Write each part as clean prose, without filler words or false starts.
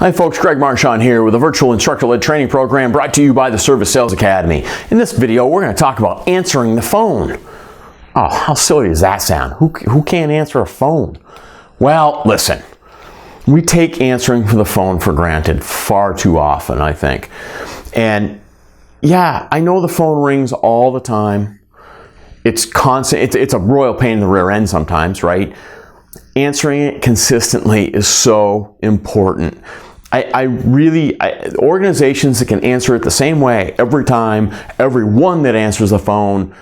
Hi folks, Greg Marchand here with a virtual instructor-led training program brought to you by the Service Sales Academy. In this video, we're going to talk about answering the phone. Oh, how silly does that sound? Who can't answer a phone? Well, listen, we take answering the phone for granted far too often, I think. And yeah, I know the phone rings all the time. It's constant. It's a royal pain in the rear end sometimes, right? Answering it consistently is so important. Organizations that can answer it the same way every time, everyone that answers the phone,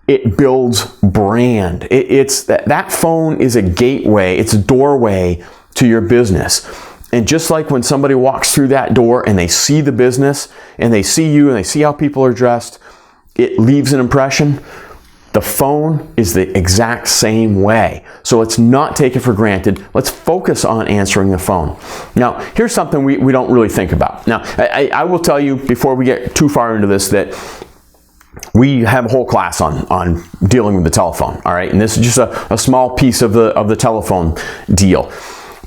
it builds brand. That phone is a gateway, it's a doorway to your business. And just like when somebody walks through that door and they see the business and they see you and they see how people are dressed, it leaves an impression. The phone is the exact same way. So let's not take it for granted. Let's focus on answering the phone. Now, here's something we don't really think about. Now, I will tell you before we get too far into this that we have a whole class on dealing with the telephone, all right? And this is just a small piece of the telephone deal.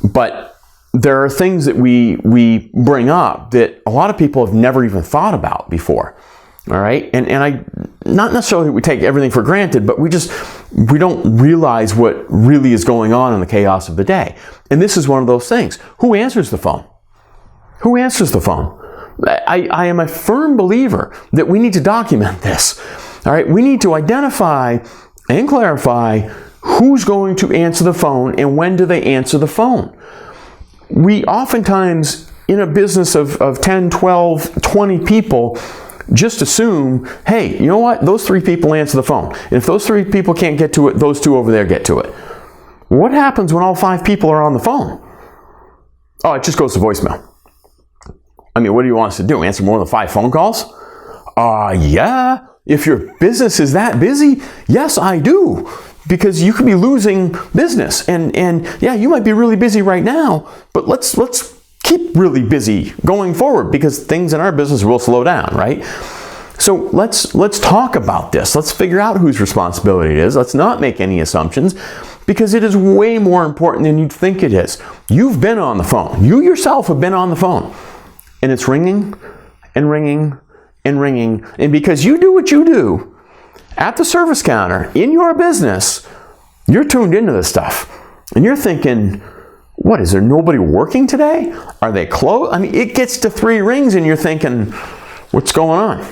But there are things that we bring up that a lot of people have never even thought about before. All right, and I not necessarily we take everything for granted, but we don't realize what really is going on in the chaos of the day. And this is one of those things. Who answers the phone? Who answers the phone? I am a firm believer that we need to document this. All right, we need to identify and clarify who's going to answer the phone and when do they answer the phone. We oftentimes, in a business of 10, 12, 20 people, just assume, hey, you know what? Those 3 people answer the phone. And if those 3 people can't get to it, those 2 over there get to it. What happens when all 5 people are on the phone? Oh, it just goes to voicemail. I mean, what do you want us to do? Answer more than 5 phone calls? Yeah. If your business is that busy, yes, I do. Because you could be losing business. And yeah, you might be really busy right now, but let's keep really busy going forward because things in our business will slow down, right? So let's talk about this. Let's figure out whose responsibility it is. Let's not make any assumptions because it is way more important than you'd think it is. You've been on the phone. You yourself have been on the phone. And it's ringing and ringing and ringing. And because you do what you do at the service counter in your business, you're tuned into this stuff. And you're thinking, what, is there nobody working today? Are they closed? I mean, it gets to 3 rings and you're thinking, what's going on?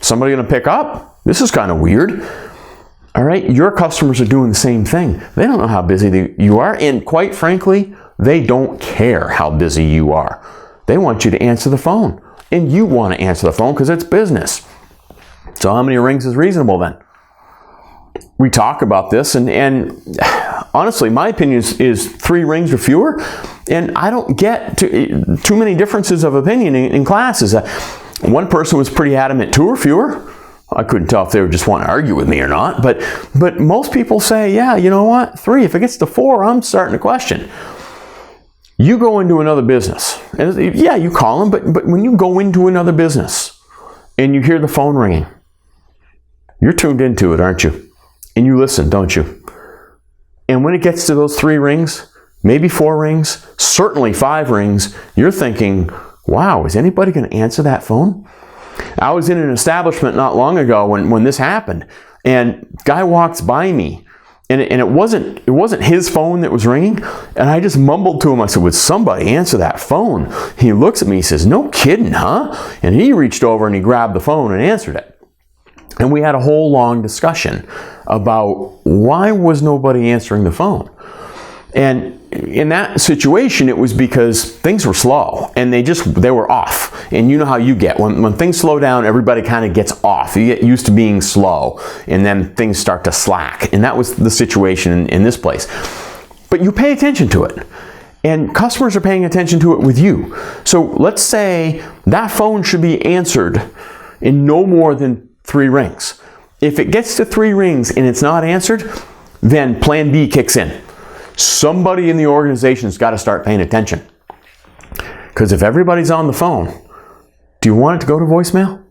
Somebody going to pick up? This is kind of weird. All right, your customers are doing the same thing. They don't know how busy you are, and quite frankly, they don't care how busy you are. They want you to answer the phone, and you want to answer the phone because it's business. So how many rings is reasonable then? We talk about this, and honestly, my opinion is 3 rings or fewer, and I don't get too many differences of opinion in classes. One person was pretty adamant 2 or fewer. I couldn't tell if they were just wanting to argue with me or not, but most people say, yeah, you know what, 3. If it gets to 4, I'm starting to question. You go into another business, and yeah, you call them, but when you go into another business and you hear the phone ringing, you're tuned into it, aren't you? And you listen, don't you? And when it gets to those 3 rings, maybe 4 rings, certainly 5 rings, you're thinking, wow, is anybody going to answer that phone? I was in an establishment not long ago when this happened, and guy walks by me, and it wasn't his phone that was ringing, and I just mumbled to him, I said, would somebody answer that phone? He looks at me, he says, no kidding, huh? And he reached over and he grabbed the phone and answered it. And we had a whole long discussion about why was nobody answering the phone. And in that situation, it was because things were slow and they were off. And you know how you get. When things slow down, everybody kind of gets off. You get used to being slow and then things start to slack. And that was the situation in this place. But you pay attention to it. And customers are paying attention to it with you. So let's say that phone should be answered in no more than 3 rings. If it gets to 3 rings and it's not answered, then plan B kicks in. Somebody in the organization's got to start paying attention. Because if everybody's on the phone, do you want it to go to voicemail?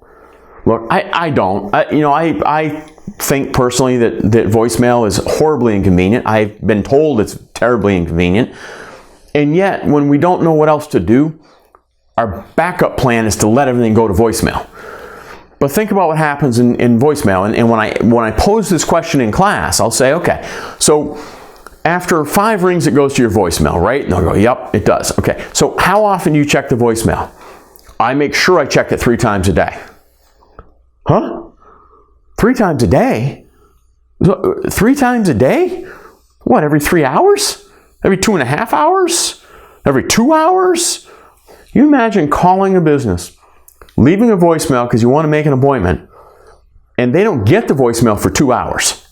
Look, I don't. I think personally that voicemail is horribly inconvenient. I've been told it's terribly inconvenient. And yet, when we don't know what else to do, our backup plan is to let everything go to voicemail. But think about what happens in voicemail. And when I pose this question in class, I'll say, okay, so after 5 rings, it goes to your voicemail, right? And they'll go, yep, it does. Okay, so how often do you check the voicemail? I make sure I check it 3 times a day. Huh? 3 times a day? 3 times a day? What, every 3 hours? Every 2.5 hours? Every 2 hours? You imagine calling a business, leaving a voicemail because you want to make an appointment, and they don't get the voicemail for 2 hours.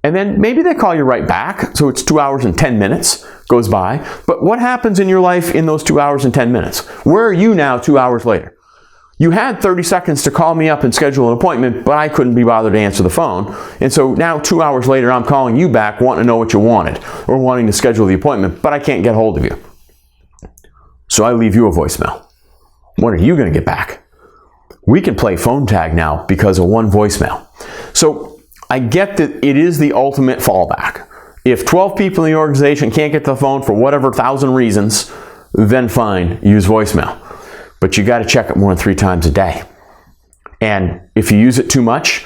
And then maybe they call you right back, so it's 2 hours and 10 minutes goes by. But what happens in your life in those 2 hours and 10 minutes? Where are you now 2 hours later? You had 30 seconds to call me up and schedule an appointment, but I couldn't be bothered to answer the phone. And so now 2 hours later, I'm calling you back wanting to know what you wanted or wanting to schedule the appointment, but I can't get hold of you. So I leave you a voicemail. What are you going to get back? We can play phone tag now because of one voicemail. So I get that it is the ultimate fallback. If 12 people in the organization can't get the phone for whatever 1,000 reasons, then fine, use voicemail. But you got to check it more than 3 times a day. And if you use it too much,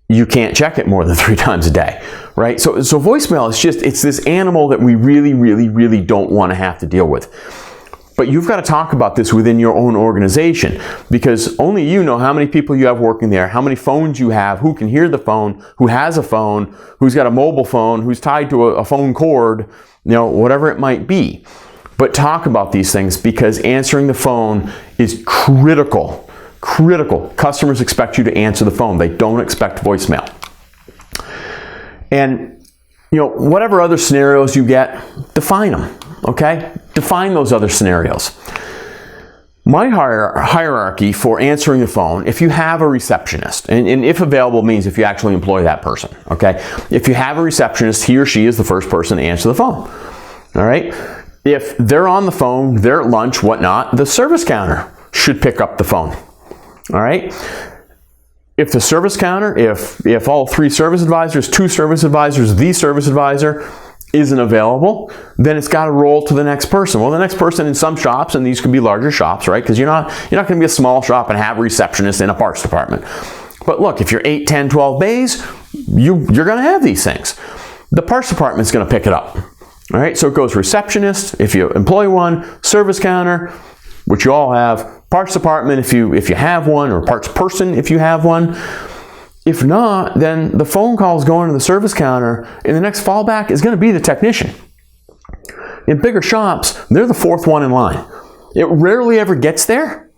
you can't check it more than 3 times a day, right? So voicemail is it's this animal that we really, really, really don't want to have to deal with. But you've got to talk about this within your own organization, because only you know how many people you have working there, how many phones you have, who can hear the phone, who has a phone, who's got a mobile phone, who's tied to a phone cord, whatever it might be. But talk about these things, because answering the phone is critical. Critical. Customers expect you to answer the phone. They don't expect voicemail. And, whatever other scenarios you get, define them. Okay? Define those other scenarios. My hierarchy for answering the phone, if you have a receptionist, and if available means if you actually employ that person, okay? If you have a receptionist, he or she is the first person to answer the phone, all right? If they're on the phone, they're at lunch, whatnot, the service counter should pick up the phone, all right? If the service counter, if all 3 service advisors, 2 service advisors, the service advisor isn't available, then it's got to roll to the next person. Well, the next person in some shops, and these could be larger shops, right? Because you're not going to be a small shop and have a receptionist in a parts department. But look, if you're 8, 10, 12 bays, you're going to have these things. The parts department's going to pick it up. All right, so it goes receptionist, if you employ one, service counter, which you all have, parts department if you have one, or parts person if you have one. If not, then the phone call is going to the service counter, and the next fallback is going to be the technician. In bigger shops, they're the 4th one in line. It rarely ever gets there,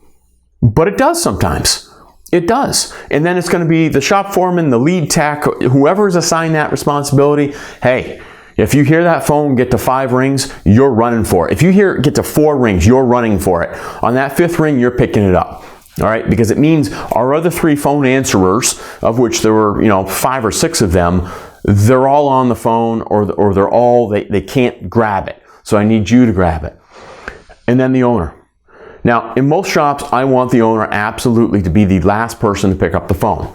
but it does sometimes. It does. And then it's going to be the shop foreman, the lead tech, whoever is assigned that responsibility. Hey, if you hear that phone get to 5 rings, you're running for it. If you hear it get to 4 rings, you're running for it. On that 5th ring, you're picking it up. All right, because it means our other 3 phone answerers, of which there were 5 or 6 of them, they're all on the phone, or they can't grab it. So I need you to grab it. And then the owner. Now, in most shops, I want the owner absolutely to be the last person to pick up the phone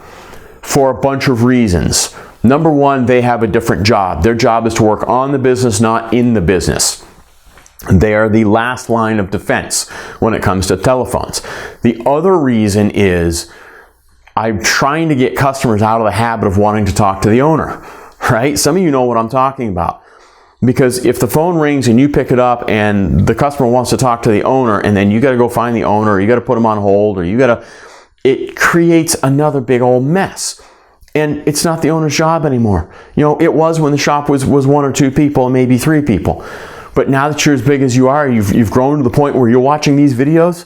for a bunch of reasons. Number one, they have a different job. Their job is to work on the business, not in the business. They are the last line of defense when it comes to telephones. The other reason is I'm trying to get customers out of the habit of wanting to talk to the owner, right? Some of you know what I'm talking about. Because if the phone rings and you pick it up and the customer wants to talk to the owner, and then you got to go find the owner, or you got to put them on hold, or it creates another big old mess. And it's not the owner's job anymore. It was when the shop was 1 or 2 people, maybe 3 people. But now that you're as big as you are, you've grown to the point where you're watching these videos,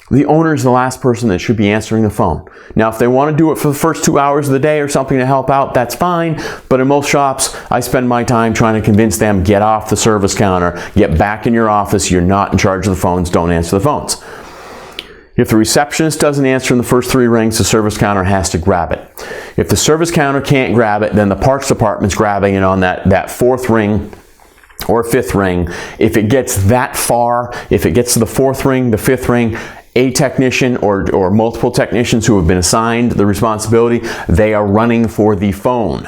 the owner is the last person that should be answering the phone. Now, if they want to do it for the first 2 hours of the day or something to help out, that's fine. But in most shops, I spend my time trying to convince them, get off the service counter, get back in your office, you're not in charge of the phones, don't answer the phones. If the receptionist doesn't answer in the first 3 rings, the service counter has to grab it. If the service counter can't grab it, then the parts department's grabbing it on that 4th ring or 5th ring. If it gets that far, if it gets to the 4th ring, the 5th ring, a technician or multiple technicians who have been assigned the responsibility, they are running for the phone.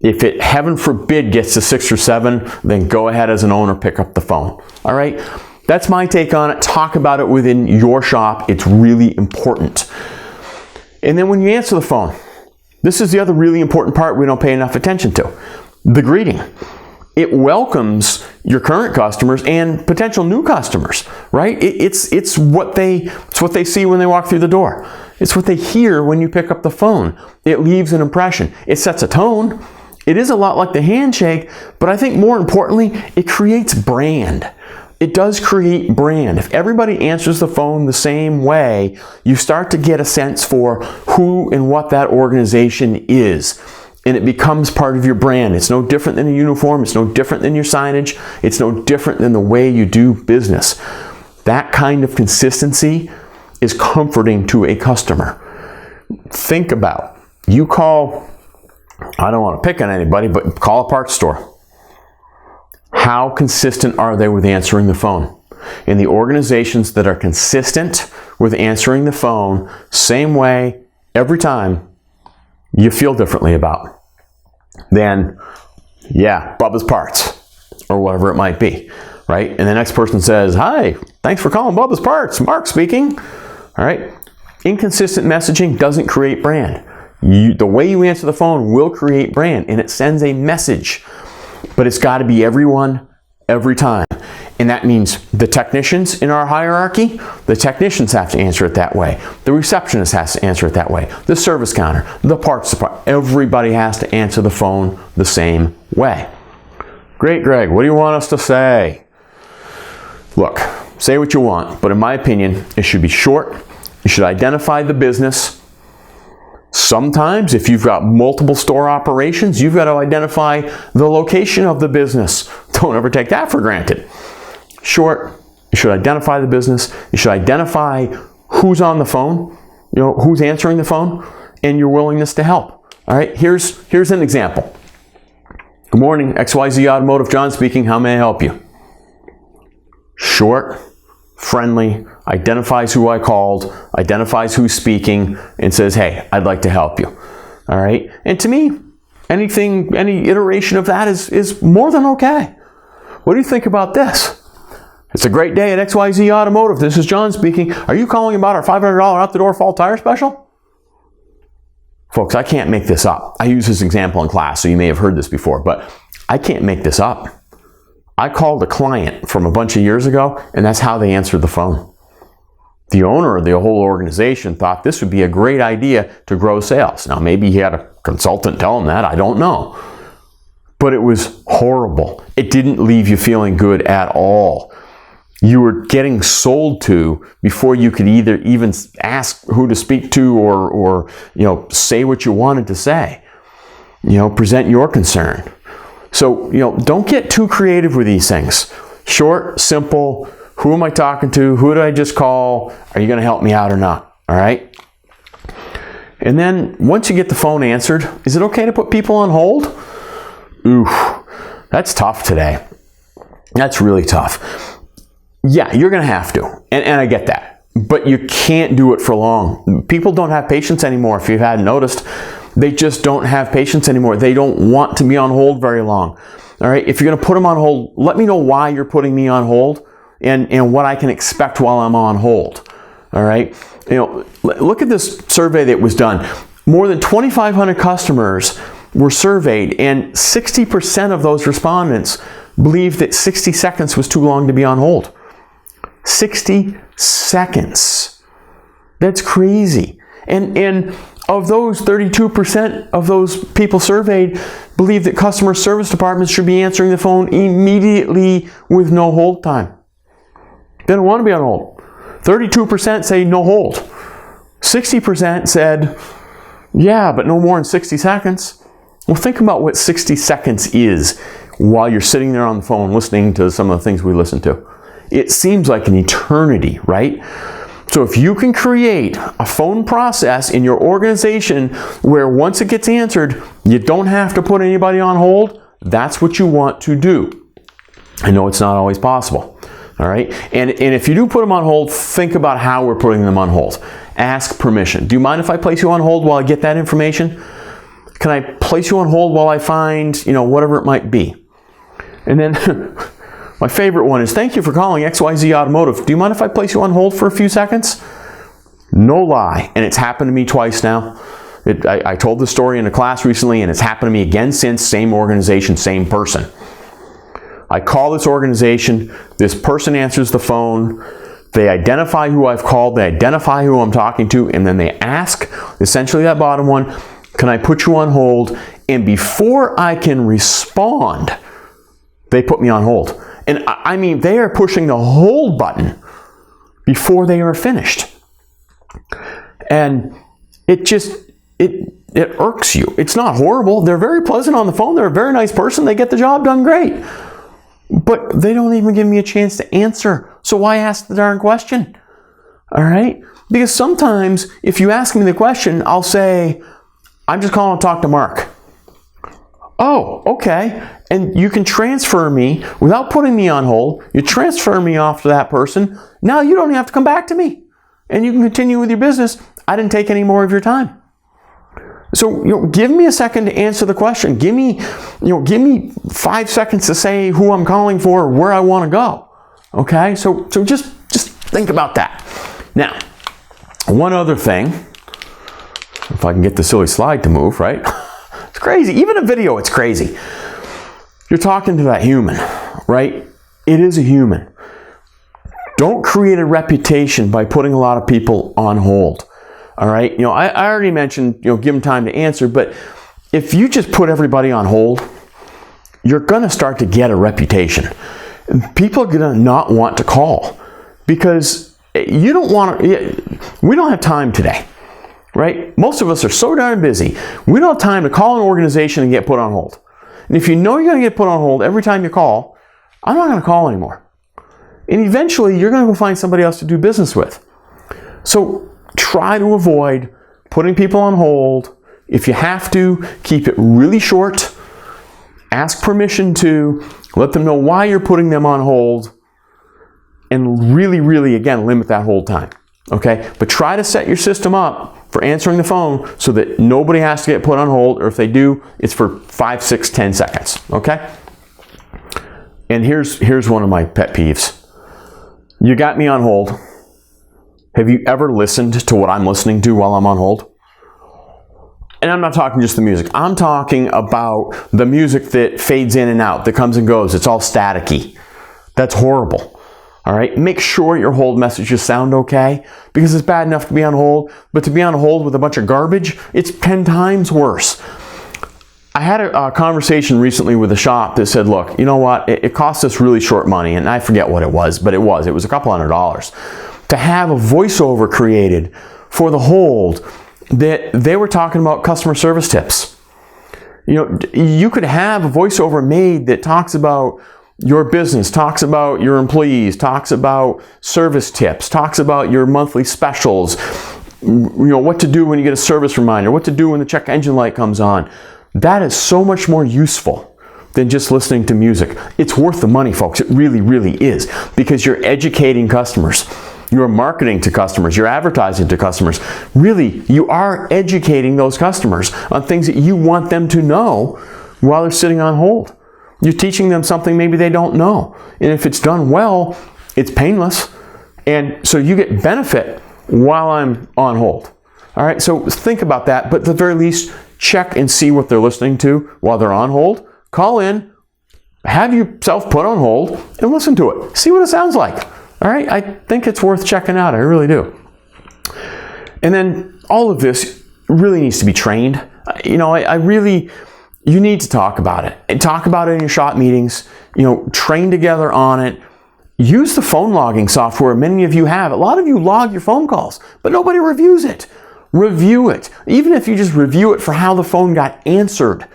If it, heaven forbid, gets to 6 or 7, then go ahead as an owner, pick up the phone. All right? That's my take on it. Talk about it within your shop. It's really important. And then when you answer the phone, this is the other really important part we don't pay enough attention to. The greeting. It welcomes your current customers and potential new customers, right? It's what they see when they walk through the door. It's what they hear when you pick up the phone. It leaves an impression. It sets a tone. It is a lot like the handshake, but I think more importantly, it creates brand. It does create brand. If everybody answers the phone the same way, you start to get a sense for who and what that organization is. And it becomes part of your brand. It's no different than a uniform. It's no different than your signage. It's no different than the way you do business. That kind of consistency is comforting to a customer. Think about, you call, I don't want to pick on anybody, but call a parts store. How consistent are they with answering the phone? And the organizations that are consistent with answering the phone, same way, every time, you feel differently about than, yeah, Bubba's Parts, or whatever it might be, right? And the next person says, hi, thanks for calling Bubba's Parts, Mark speaking. All right? Inconsistent messaging doesn't create brand. The way you answer the phone will create brand, and it sends a message. But it's got to be everyone, every time. And that means the technicians in our hierarchy, the technicians have to answer it that way. The receptionist has to answer it that way. The service counter, the parts department, everybody has to answer the phone the same way. Great, Greg, what do you want us to say? Look, say what you want, but in my opinion, it should be short. You should identify the business. Sometimes, if you've got multiple store operations, you've got to identify the location of the business. Don't ever take that for granted. Short, you should identify the business. You should identify who's on the phone, who's answering the phone, and your willingness to help. All right, here's an example. Good morning, XYZ Automotive, John speaking. How may I help you? Short, friendly, identifies who I called, identifies who's speaking, and says, hey, I'd like to help you. All right? And to me, any iteration of that is more than okay. What do you think about this? It's a great day at XYZ Automotive. This is John speaking. Are you calling about our $500 out-the-door fall tire special? Folks, I can't make this up. I use this example in class, so you may have heard this before, but I can't make this up. I called a client from a bunch of years ago, and that's how they answered the phone. The owner of the whole organization thought this would be a great idea to grow sales. Now, maybe he had a consultant tell him that. I don't know. But it was horrible. It didn't leave you feeling good at all. You were getting sold to before you could even ask who to speak to or say what you wanted to say. Present your concern. So, don't get too creative with these things. Short, simple. Who am I talking to? Who did I just call? Are you going to help me out or not? All right. And then once you get the phone answered, is it okay to put people on hold? Oof, that's tough today. That's really tough. Yeah, you're going to have to. And I get that. But you can't do it for long. People don't have patience anymore, if you hadn't noticed. They just don't have patience anymore. They don't want to be on hold very long. All right, if you're going to put them on hold, let me know why you're putting me on hold and what I can expect while I'm on hold. All right, look at this survey that was done. More than 2,500 customers were surveyed, and 60% of those respondents believed that 60 seconds was too long to be on hold. 60 seconds. That's crazy. And of those, 32% of those people surveyed believe that customer service departments should be answering the phone immediately with no hold time. They don't want to be on hold. 32% say no hold. 60% said, yeah, but no more than 60 seconds. Well, think about what 60 seconds is while you're sitting there on the phone listening to some of the things we listen to. It seems like an eternity, right? So if you can create a phone process in your organization where once it gets answered, you don't have to put anybody on hold, that's what you want to do. I know it's not always possible, all right? And if you do put them on hold, think about how we're putting them on hold. Ask permission. Do you mind if I place you on hold while I get that information? Can I place you on hold while I find, whatever it might be? And then my favorite one is, thank you for calling XYZ Automotive. Do you mind if I place you on hold for a few seconds? No lie. And it's happened to me twice now. I told the story in a class recently, and it's happened to me again since. Same organization, same person. I call this organization. This person answers the phone. They identify who I've called. They identify who I'm talking to. And then they ask, essentially that bottom one, can I put you on hold? And before I can respond, they put me on hold. And I mean, they are pushing the hold button before they are finished. And it irks you. It's not horrible. They're very pleasant on the phone. They're a very nice person. They get the job done great. But they don't even give me a chance to answer. So why ask the darn question? All right? Because sometimes if you ask me the question, I'll say, I'm just calling to talk to Mark. Oh, okay. And you can transfer me without putting me on hold. You transfer me off to that person. Now you don't have to come back to me. And you can continue with your business. I didn't take any more of your time. So, give me a second to answer the question. Give me 5 seconds to say who I'm calling for, where I want to go. Okay? So just think about that. Now, one other thing, if I can get the silly slide to move, right? It's crazy. Even a video, it's crazy. You're talking to that human, right? It is a human. Don't create a reputation by putting a lot of people on hold. All right. I already mentioned, give them time to answer, but if you just put everybody on hold, you're going to start to get a reputation. People are going to not want to call because we don't have time today, right? Most of us are so darn busy. We don't have time to call an organization and get put on hold. And if you know you're going to get put on hold every time you call, I'm not going to call anymore. And eventually you're going to go find somebody else to do business with. So try to avoid putting people on hold. If you have to, keep it really short. Ask permission to. Let them know why you're putting them on hold. And really, really, again, limit that hold time. Okay? But try to set your system up for answering the phone so that nobody has to get put on hold, or if they do, it's for 5, 6, 10 seconds. Okay? And here's one of my pet peeves. You got me on hold. Have you ever listened to what I'm listening to while I'm on hold? And I'm not talking just the music. I'm talking about the music that fades in and out, that comes and goes. It's all staticky. That's horrible. All right? Make sure your hold messages sound okay, because it's bad enough to be on hold, but to be on hold with a bunch of garbage, it's 10 times worse. I had a conversation recently with a shop that said, look, you know what? It cost us really short money, and I forget what it was, but it was a couple $100 to have a voiceover created for the hold that they were talking about customer service tips. You could have a voiceover made that talks about your business, talks about your employees, talks about service tips, talks about your monthly specials, what to do when you get a service reminder, what to do when the check engine light comes on. That is so much more useful than just listening to music. It's worth the money, folks. It really, really is, because you're educating customers. You're marketing to customers. You're advertising to customers. Really, you are educating those customers on things that you want them to know while they're sitting on hold. You're teaching them something maybe they don't know. And if it's done well, it's painless. And so you get benefit while I'm on hold. All right, so think about that. But at the very least, check and see what they're listening to while they're on hold. Call in, have yourself put on hold, and listen to it. See what it sounds like. All right, I think it's worth checking out. I really do. And then all of this really needs to be trained. You need to talk about it. And talk about it in your shop meetings. Train together on it. Use the phone logging software many of you have. A lot of you log your phone calls, but nobody reviews it. Review it. Even if you just review it for how the phone got answered,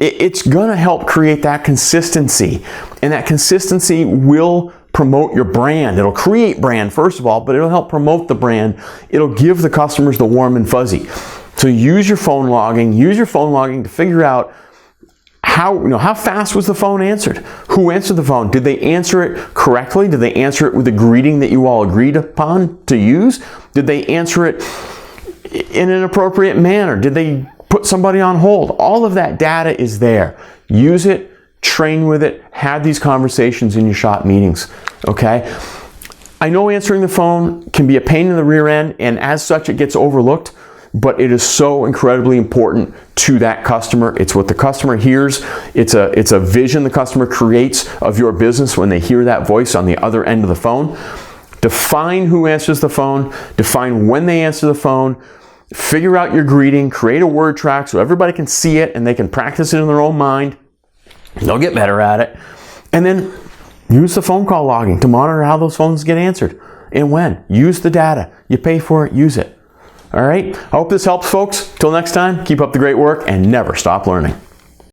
it's going to help create that consistency. And that consistency will promote your brand. It'll create brand, first of all, but it'll help promote the brand. It'll give the customers the warm and fuzzy. So use your phone logging. Use your phone logging to figure out how fast was the phone answered? Who answered the phone? Did they answer it correctly? Did they answer it with the greeting that you all agreed upon to use? Did they answer it in an appropriate manner? Did they put somebody on hold. All of that data is there. Use it, train with it, have these conversations in your shop meetings, okay? I know answering the phone can be a pain in the rear end, and as such it gets overlooked, but it is so incredibly important to that customer. It's what the customer hears. It's a vision the customer creates of your business when they hear that voice on the other end of the phone. Define who answers the phone, define when they answer the phone, figure out your greeting, create a word track so everybody can see it and they can practice it in their own mind. They'll get better at it. And then use the phone call logging to monitor how those phones get answered and when. Use the data. You pay for it, use it. All right? I hope this helps, folks. Till next time, keep up the great work and never stop learning.